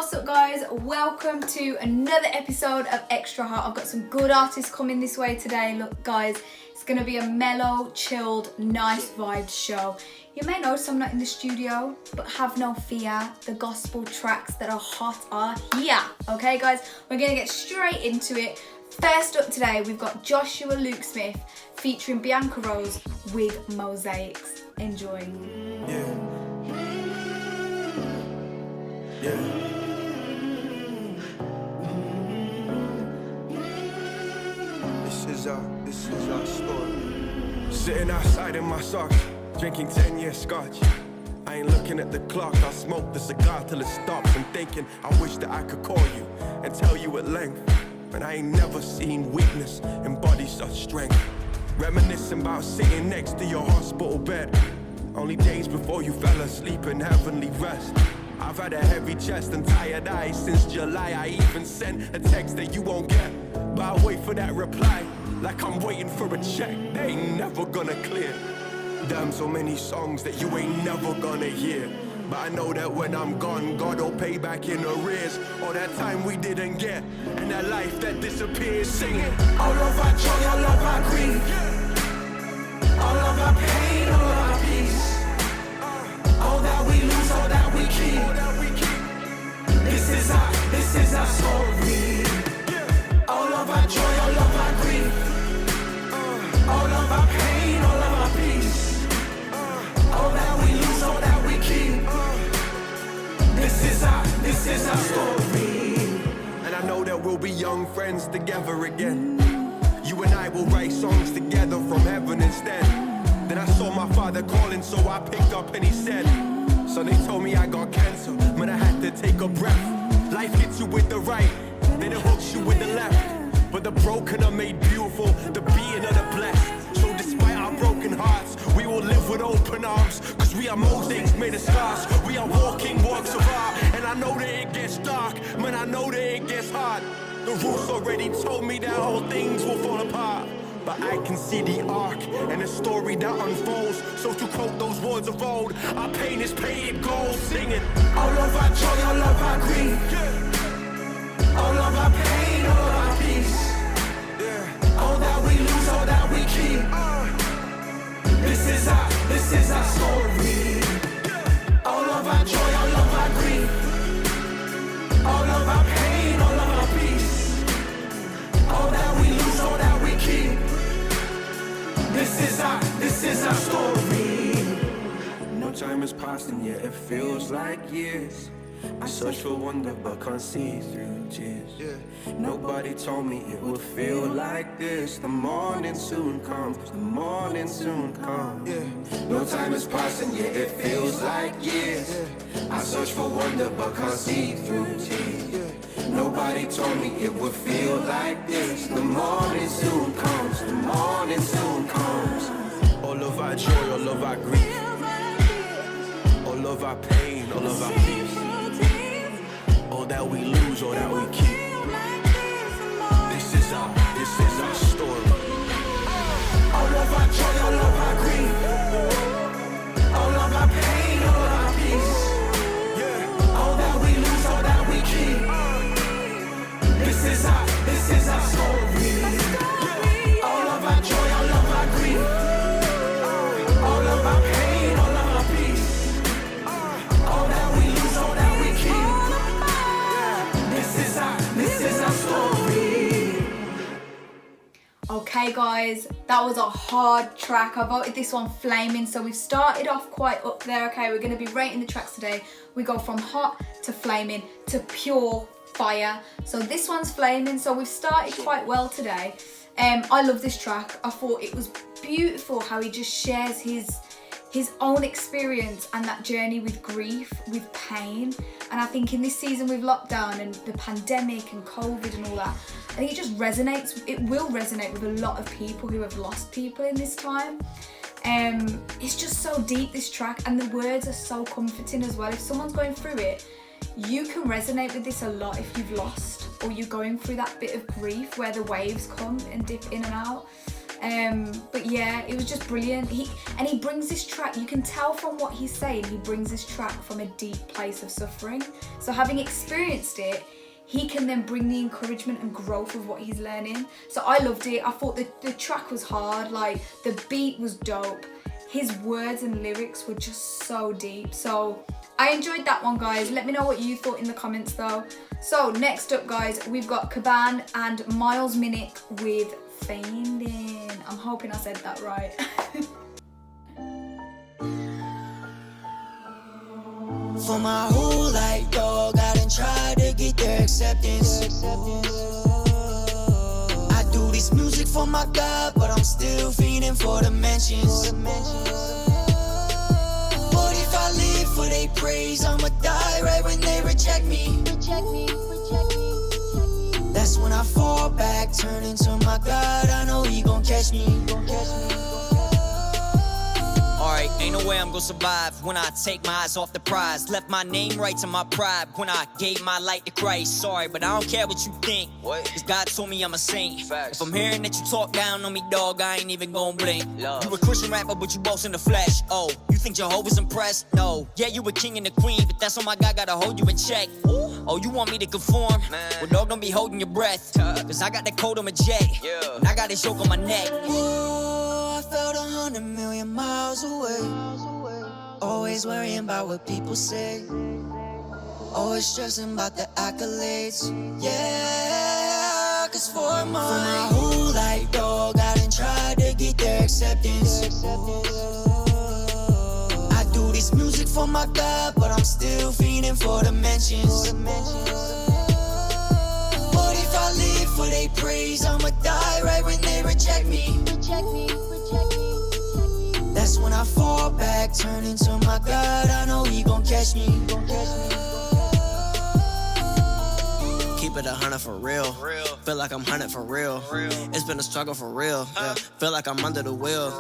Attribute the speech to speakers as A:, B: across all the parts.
A: What's up guys, welcome to another episode of Extra Hot. I've got some good artists coming this way today. Look guys, it's going to be a mellow, chilled, nice vibed show. You may notice I'm not in the studio, but have no fear, the gospel tracks that are hot are here. Okay guys, we're going to get straight into it. First up today, we've got Joshua Luke Smith featuring Bianca Rose with Mosaics. Enjoy.
B: This is our story. Sitting outside in my socks, drinking 10-year scotch. I ain't looking at the clock, I smoke the cigar till it stops. And thinking, I wish that I could call you and tell you at length. But I ain't never seen weakness embody such strength. Reminiscing about sitting next to your hospital bed, only days before you fell asleep in heavenly rest. I've had a heavy chest and tired eyes since July. I even sent a text that you won't get, but I'll wait for that reply, like I'm waiting for a check they ain't never gonna clear. Damn, so many songs that you ain't never gonna hear. But I know that when I'm gone, God will pay back in arrears all that time we didn't get, and that life that disappears. Singing all of our joy, all of our grief, all of our pain, all of our peace, all that we lose, all that we keep. This is our story. All of our joy, all of our grief, all of our pain, all of our peace, all that we lose, all that we keep. This is our story. And I know that we'll be young friends together again. You and I will write songs together from heaven instead. Then I saw my father calling, so I picked up and he said, "Son, they told me I got cancer, man, I had to take a breath. Life hits you with the right, then it hooks you with the left. But the broken are made beautiful, the beaten are the blessed. So despite our broken hearts, we will live with open arms. Cause we are mosaics made of scars, we are walking works of art. And I know that it gets dark, man, I know that it gets hard. The roots already told me that all things will fall apart. But I can see the arc and the story that unfolds. So to quote those words of old, our pain is paid gold. Singing all of our joy, all of our grief, all of our pain, all of our peace, all that we lose, all that we keep. This is our story. All of our joy, all of our grief, all of our pain, all of our peace, all that we lose, all that we keep. This is our story. No time has passed and yet it feels like years. I search for wonder but can't see through tears. Nobody told me it would feel like this. The morning soon comes, the morning soon comes. No time has passed and yet it feels like years. I search for wonder but can't see through tears. Nobody told me it would feel like this. The morning soon comes, the morning soon comes. All of our joy, all of our grief, all of our pain, all of our peace, all that we lose, all that we keep. This is our story. All of our joy, all of our grief, all of our pain, all of our peace, all that we lose, all that we keep. This is our story. All of our joy, all of our grief, all of our pain, all of our peace, all that we lose, all that we keep. This is our story.
A: Okay guys, that was a hard track. I voted this one flaming, so we've started off quite up there. Okay, we're going to be rating the tracks today. We go from hot to flaming to pure fire. So this one's flaming, so we've started quite well today. I love this track. I thought it was beautiful how he just shares his own experience and that journey with grief, with pain. And I think in this season with lockdown and the pandemic and COVID and all that, I think it just resonates. It will resonate with a lot of people who have lost people in this time. It's just so deep, this track, and the words are so comforting as well. If someone's going through it, you can resonate with this a lot if you've lost or you're going through that bit of grief where the waves come and dip in and out. But yeah, it was just brilliant. He brings this track, you can tell from what he's saying, he brings this track from a deep place of suffering. So having experienced it, he can then bring the encouragement and growth of what he's learning. So I loved it. I thought the track was hard, like the beat was dope. His words and lyrics were just so deep. So I enjoyed that one, guys. Let me know what you thought in the comments though. So next up, guys, we've got Caban and Miles Minnick with Fading. I'm hoping I said that right.
C: For my whole life, dog, I done tried to get their acceptance. I do this music for my God, but I'm still feeding for the mentions. But if I live for their praise, I'ma die right when they reject me. That's when I fall back, turn into my God. I know he gon' catch me.
D: Alright, ain't no way I'm gonna survive when I take my eyes off the prize. Left my name right to my pride when I gave my light to Christ. Sorry, but I don't care what you think. Cause God told me I'm a saint. If I'm hearing that you talk down on me, dog, I ain't even gon' blink. You a Christian rapper, but you boast in the flesh. Oh, you think Jehovah's impressed? No. Yeah, you a king and a queen, but that's on my God, gotta hold you in check. Oh, you want me to conform? Well, dog, don't be holding your breath. Cause I got the code on my jet. And I got this yoke on my neck.
C: Oh, I felt 100 million miles away. Always worrying about what people say. Always stressing about the accolades. Yeah, cause for my whole life, dog, I done tried to get their acceptance. I do this music for my God, but I'm still feeding for the mentions. But if I live for their praise, I'ma die right when they reject me. That's when I fall back, turn into my God. I know he gon' catch me.
E: Keep it 100 for real. Feel like I'm 100 for real. It's been a struggle for real. Yeah. Feel like I'm under the wheel.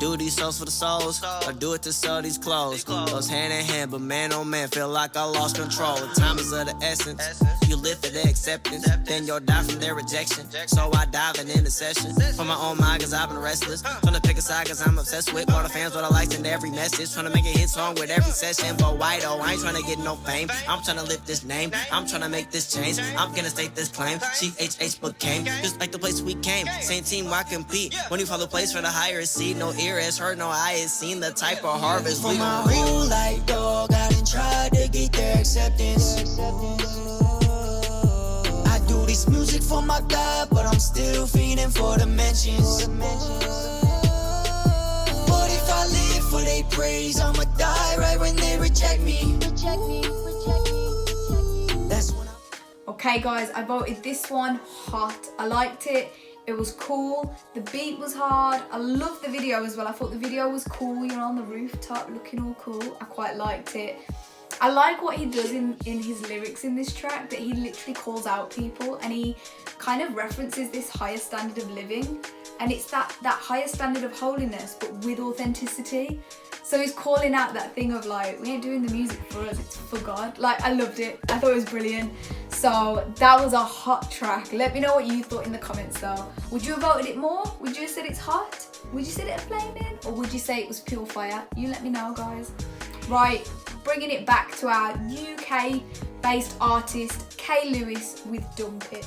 E: Do these souls for the souls, or do it to sell these clothes. Goes hand in hand, but man oh man, feel like I lost control. The time is of the essence. You live for their acceptance, then you'll die from their rejection. So I dive in intercession for my own mind, cause I've been restless. Tryna pick a side, cause I'm obsessed with all the fans, what I liked in every message. Tryna make a hit song with every session, but why though? I ain't tryna get no fame. I'm tryna lift this name, I'm tryna make this change. I'm gonna state this claim. CHH became just like the place we came. Same team, why compete? When you follow place for the higher seed, no ear has heard, no eye has seen the type of harvest
C: for
E: we
C: my whole life, dog, I done tried to get their acceptance. I do this music for my God, but I'm still feeding for the mentions. But if I live for their praise, I'ma die right when they reject me. That's when
A: Okay guys, I voted this one hot. I liked it. It was cool. The beat was hard. I loved the video as well. I thought the video was cool, you know, on the rooftop looking all cool. I quite liked it. I like what he does in his lyrics in this track, that he literally calls out people and he kind of references this higher standard of living, and it's that higher standard of holiness but with authenticity. So he's calling out that thing of like, we ain't doing the music for us, it's for God. Like, I loved it. I thought it was brilliant. So that was a hot track. Let me know what you thought in the comments though. Would you have voted it more? Would you have said it's hot? Would you say it a flaming? Or would you say it was pure fire? You let me know, guys. Right, bringing it back to our UK based artist, K Louise with Dump It.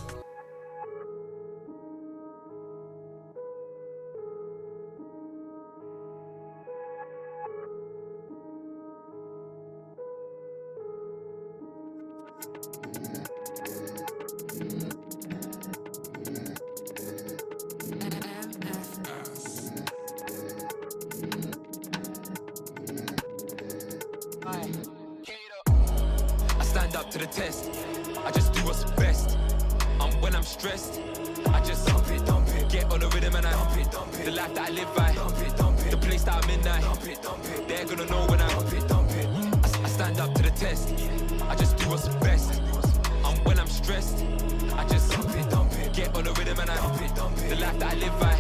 F: I stand up to the test. I just do what's best. When I'm stressed, I just dump it. Get on the rhythm and I dump it. The life that I live by, the place that I'm in now. They're gonna know when I I stand up to the test. I just do what's best. When I'm stressed, I just dump it. Get on the rhythm and I dump it. The life that I live by,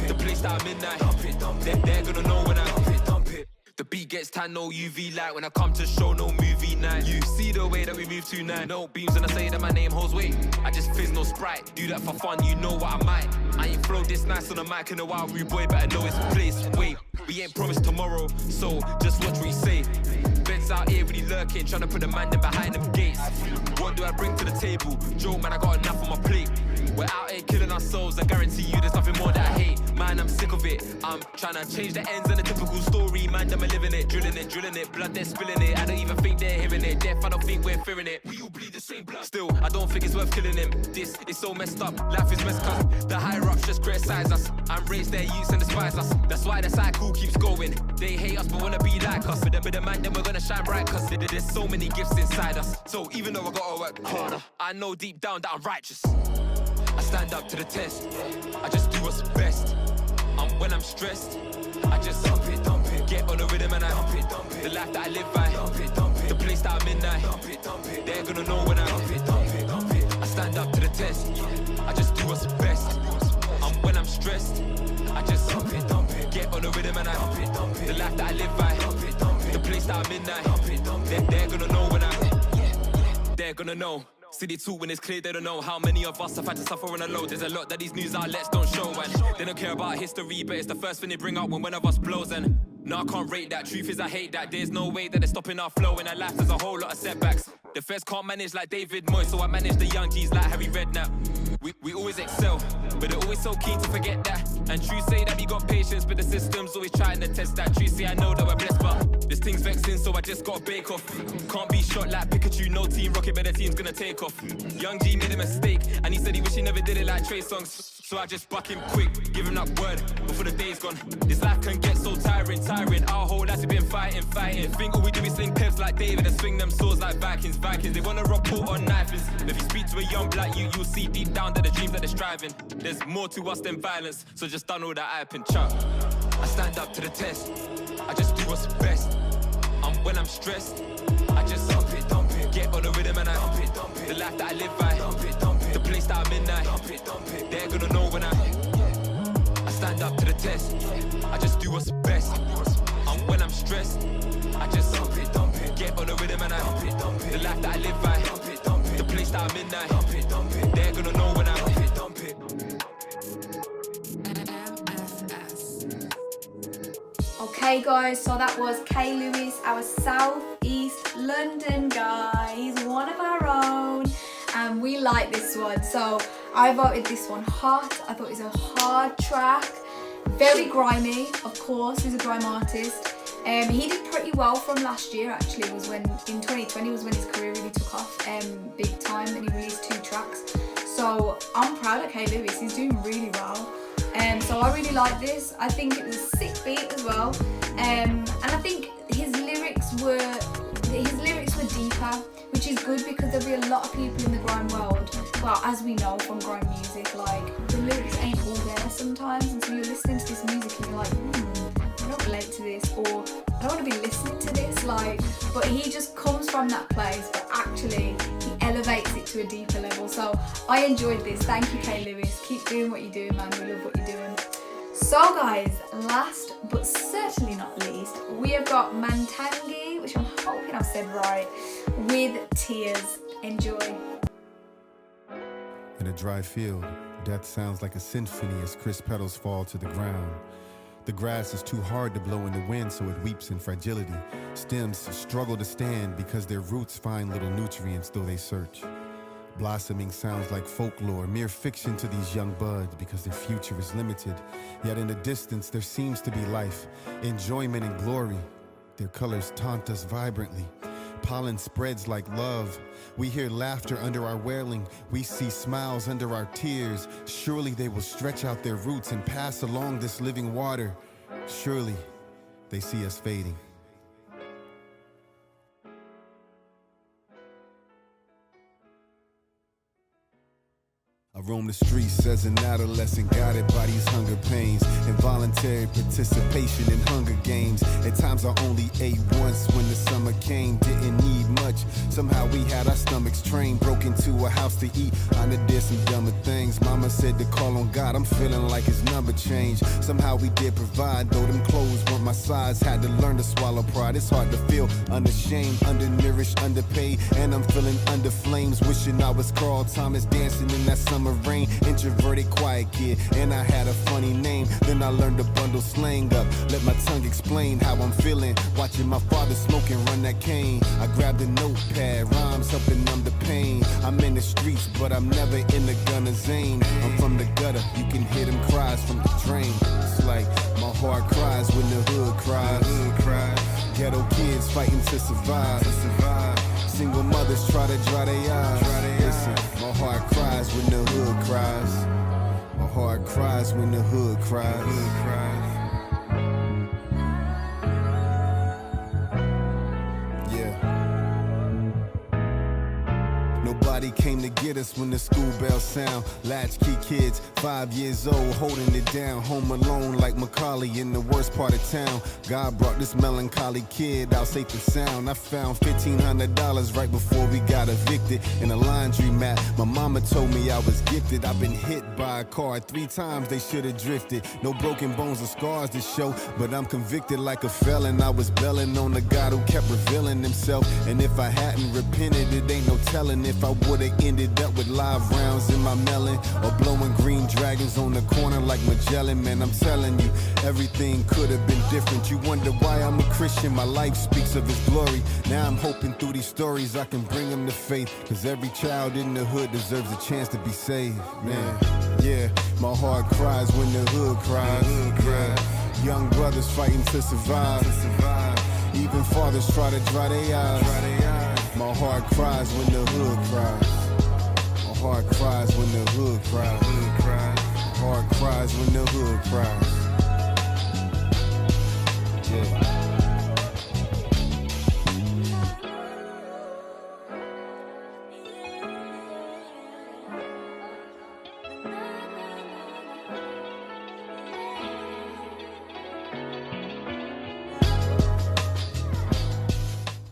F: the place that I'm in now. They're gonna know when I dump it. The beat gets tan, no UV light. When I come to show, no movie night. You see the way that we move tonight. No beams when I say that my name holds weight. I just fizz, no Sprite. Do that for fun, you know what I might. I ain't flow this nice on the mic in a while. Rude boy better know his place. Wait, we ain't promised tomorrow, so just watch what you say. Beds out here really lurking, trying to put the man in behind them gates. What do I bring to the table? Joe, man, I got enough on my plate. We're out here killing our souls, I guarantee you there's nothing more that I hate. Man, I'm sick of it. I'm trying to change the ends and the typical story. Man, them are living it, drilling it, blood they're spilling it. I don't even think they're hearing it. Death, I don't think we're fearing it. We all bleed the same blood. Still, I don't think it's worth killing him. This is so messed up, life is messed up. The higher ups just criticize us and raise their youths and despise us. That's why the cycle keeps going. They hate us but wanna be like us. With the man, then we're gonna shine bright, cause there's so many gifts inside us. So even though I gotta work harder, I know deep down that I'm righteous. I stand up to the test, I just do what's best. When I'm stressed, I just dump it, get on the rhythm and I dump it. The life that I live by, the place that I'm in now, they're gonna know when I dump it. I stand up to the test, I just do what's best. When I'm stressed, I just dump it, get on the rhythm and I dump it. The life that I live by, the place that I'm in now, they're gonna know when they're gonna know. See they talk when it's clear they don't know how many of us have had to suffer on a load. There's a lot that these news outlets don't show, and they don't care about history, but it's the first thing they bring up when one of us blows. And no, I can't rate that. Truth is I hate that. There's no way that they're stopping our flow. In our life there's a whole lot of setbacks. The feds can't manage like David Moyes, so I manage the young G's like Harry Redknapp. We always excel, but they're always so keen to forget that. And true say that we got patience, but the system's always trying to test that. True say I know that we're blessed, but this thing's vexing, so I just gotta bake off. Can't be shot like Pikachu, no Team Rocket, but the team's gonna take off. Young G made a mistake, and he said he wish he never did it like Trey Songz. So I just buck him quick, give him that word before the day's gone. This life can get so tiring. Our whole life we've been fighting. Think all we do is sling peps like David and swing them swords like Vikings. They wanna report on knives. If you speak to a young black you'll see deep down that the dreams that they're striving. There's more to us than violence, so just done all that hype and chat. I stand up to the test, I just do what's best. When I'm stressed, I just dump it, get on the rhythm and I dump it. The life that I live by, the place that I'm in now, they're gonna know when I stand up to the test, I just do what's best. When I'm stressed, I just dump it, get on the rhythm and I dump it. The life that I live by, the place that I'm in now, they're gonna know when I dump it.
A: Okay guys, so that was K Louise, our South East London guy. He's one of our own and we like this one. So I voted this one hot. I thought it was a hard track. Very grimy, of course, he's a grime artist. He did pretty well from last year actually, was when in 2020 was when his career really took off big time, and he released 2 tracks. So I'm proud of K Louise, he's doing really well. So I really like this. I think it was a sick beat as well. And I think his lyrics were deeper, which is good because there'll be a lot of people in the grime world. Well, as we know from grime music, like the lyrics ain't all there sometimes, and so you're listening to this music and you're like, I don't relate to this, or I don't want to be listening to this, like, but he just comes from that place, but actually he elevates it to a deeper level. So I enjoyed this. Thank you, K Louise. Keep doing what you're doing, man. We love what you're doing. So guys, last but certainly not least, we have got Mantangi, which I'm hoping I've said right, with Tears. Enjoy.
G: In a dry field, death sounds like a symphony as crisp petals fall to the ground. The grass is too hard to blow in the wind, so it weeps in fragility. Stems struggle to stand because their roots find little nutrients though they search. Blossoming sounds like folklore, mere fiction to these young buds because their future is limited. Yet in the distance there seems to be life, enjoyment and glory. Their colors taunt us vibrantly. Pollen spreads like love. We hear laughter under our wailing. We see smiles under our tears. Surely they will stretch out their roots and pass along this living water. Surely they see us fading. A roam the streets as an adolescent, guided by these hunger pains. Involuntary participation in hunger games. At times I only ate once when the summer came. Didn't need much. Somehow we had our stomachs trained. Broke into a house to eat. I did some dumber things. Mama said to call on God. I'm feeling like his number changed. Somehow we did provide. Though them clothes weren't my size. Had to learn to swallow pride. It's hard to feel unashamed, undernourished, underpaid. And I'm feeling under flames. Wishing I was Carl Thomas dancing in that summer rain. Introverted, quiet kid, and I had a funny name. Then I learned to bundle slang up. Let my tongue explain how I'm feeling. Watching my father smoke and run that cane. I grabbed a notepad, rhymes helping numb the pain. I'm in the streets, but I'm never in the gunner's aim. I'm from the gutter, you can hear them cries from the drain. It's like my heart cries when the hood cries. Ghetto kids fighting to survive. Single mothers try to dry their eyes. Listen, my heart cries when the hood cries. My heart cries when the hood cries. Nobody came to get us when the school bell sound. Latchkey kids, 5 years old, holding it down. Home alone like Macaulay in the worst part of town. God brought this melancholy kid out safe and sound. I found $1,500 right before we got evicted in a laundromat. My mama told me I was gifted. I've been hit by a car 3 times, they should have drifted. No broken bones or scars to show, but I'm convicted like a felon. I was belling on the God who kept revealing himself. And if I hadn't repented, it ain't no telling if I would've ended up with live rounds in my melon, or blowing green dragons on the corner like Magellan. Man, I'm telling you, everything could have been different. You wonder why I'm a Christian, my life speaks of his glory. Now I'm hoping through these stories I can bring them to faith, cause every child in the hood deserves a chance to be saved. Man, yeah, my heart cries when the hood cries. Yeah. Young brothers fighting to survive. Even fathers try to dry their eyes. My heart cries when the hood cries. My heart cries when the hood cries. My heart cries when the hood cries. Yeah.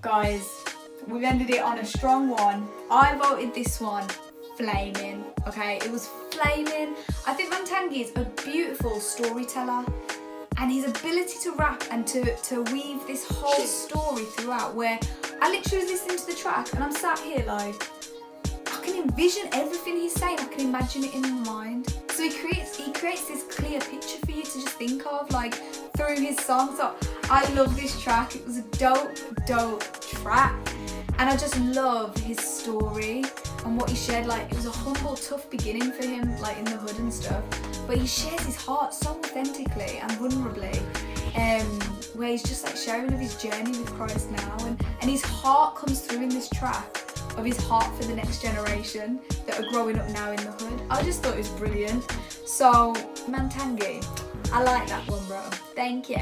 A: Guys, we've ended it on a strong one. I voted this one flaming, okay? It was flaming. I think Mantangi is a beautiful storyteller, and his ability to rap and to weave this whole story throughout, where I literally was listening to the track and I'm sat here like, I can envision everything he's saying, I can imagine it in my mind. So he creates this clear picture for you to just think of, like, through his song. So I love this track. It was a dope track, and I just love his story and what he shared. Like, it was a humble, tough beginning for him, like in the hood and stuff, but he shares his heart so authentically and vulnerably, where he's just like sharing of his journey with Christ now, and his heart comes through in this track, of his heart for the next generation that are growing up now in the hood. I just thought it was brilliant. So Mantangi, I like that one, bro. Thank you.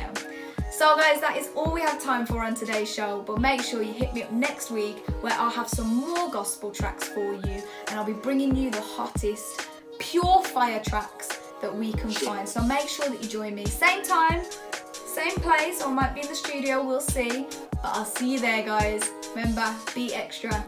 A: So guys, that is all we have time for on today's show, but make sure you hit me up next week where I'll have some more gospel tracks for you, and I'll be bringing you the hottest pure fire tracks that we can find. So make sure that you join me, same time, same place, or I might be in the studio, we'll see, but I'll see you there, guys. Remember, be extra.